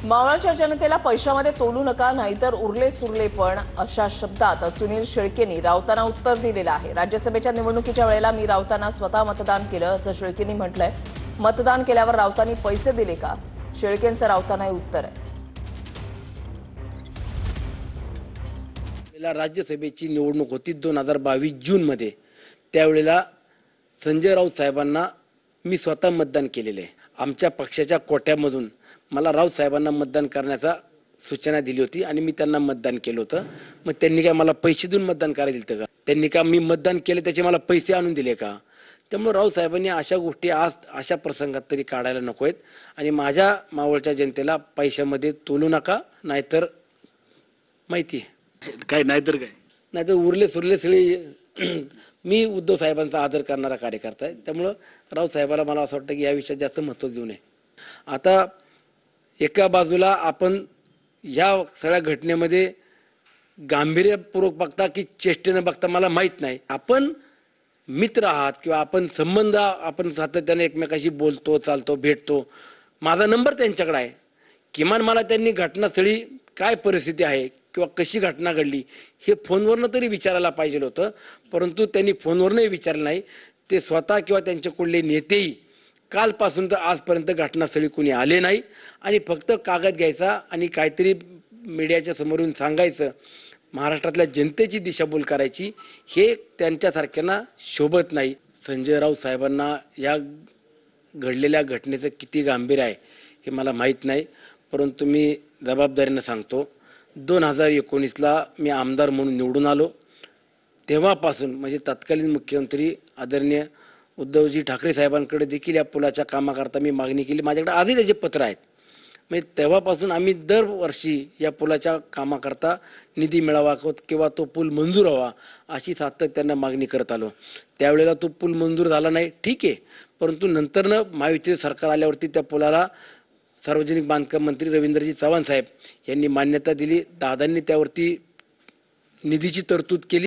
मावळच्या जनतेला पैशामध्ये तोलू नका, नाहीतर उरले सुरले पण, अशा शब्दात सुनील शेळकेंनी राऊतांना उत्तर दिलेलं आहे। राज्यसभेच्या निवडणुकीच्या वेळेला मी राऊतांना स्वतः मतदान केलं असं शेळकेंनी म्हटलंय। मतदान केल्यावर राऊतांनी पैसे दिले का? शेळकेंचं राऊतांना उत्तर आहे। राज्यसभेची निवडणूक होती 2022 जून मध्ये। त्यावेळेला संजय राऊत साहेबांना मी स्वतः मतदान केलेले आहे। आमच्या पक्षाच्या कोट्यामधून मला राऊत साहेबांना मतदान करण्याचा सूचना दिली होती आणि मी त्यांना मतदान केलं होतं। मग त्यांनी काय मला पैसे देऊन मतदान करायला दिलं का? त्यांनी का मी मतदान केले त्याचे मला पैसे आणून दिले का? त्यामुळे राऊत साहेबांनी अशा गोष्टी आज अशा प्रसंगात तरी काढायला नकोत आणि माझ्या मावळच्या जनतेला पैशामध्ये तोलू नका, नाहीतर माहिती आहे काय नाहीतर उरले सुरले सगळे मी उद्धव साहेबांचा आदर करणारा कार्यकर्ता आहे। त्यामुळे राऊत साहेबाला मला असं वाटतं की या विषयात जास्त महत्त्व देऊ नये। आता एका बाजूला आपण या सगळ्या घटनेमध्ये गांभीर्यपूर्वक बघता की चेष्टेनं बघता मला माहीत नाही। आपण मित्र आहात किंवा आपण संबंध आपण सातत्याने एकमेकाशी बोलतो, चालतो, भेटतो। माझा नंबर त्यांच्याकडे आहे। किमान मला त्यांनी घटनास्थळी काय परिस्थिती आहे किंवा कशी घटना घडली हे फोनवरनं तरी विचारायला पाहिजे होतं, परंतु त्यांनी फोनवरनंही विचारलं नाही। ते स्वतः किंवा त्यांचे कुठले नेतेही कालपासून तर आजपर्यंत घटनास्थळी कोणी आले नाही आणि फक्त कागद घ्यायचा आणि काहीतरी मीडियाच्या समोरून सांगायचं, महाराष्ट्रातल्या जनतेची दिशाभूल करायची, हे त्यांच्यासारख्यांना शोभत नाही। संजय राऊत साहेबांना या घडलेल्या घटनेचं किती गांभीर्य आहे हे मला माहीत नाही, परंतु मी जबाबदारीनं सांगतो 2019ला मी आमदार म्हणून निवडून आलो। तेव्हापासून म्हणजे तत्कालीन मुख्यमंत्री आदरणीय उद्धवजी ठाकरे साहेबांकडे देखील या पुलाच्या कामाकरता मी मागणी केली। माझ्याकडे आधी त्याचे पत्र आहेत। म्हणजे तेव्हापासून आम्ही दरवर्षी या पुलाच्या कामाकरता निधी मिळावा किंवा तो पूल मंजूर व्हावा अशी सातत्यानं मागणी करत आलो। त्यावेळेला तो पूल मंजूर झाला नाही, ठीक आहे, परंतु नंतरनं महायुतीचे सरकार आल्यावरती त्या पुलाला सार्वजनिक बांधकाम मंत्री रवींद्रजी चव्हाण साहेब यांनी मान्यता दिली। दादांनी त्यावरती निधीची तरतूद केली।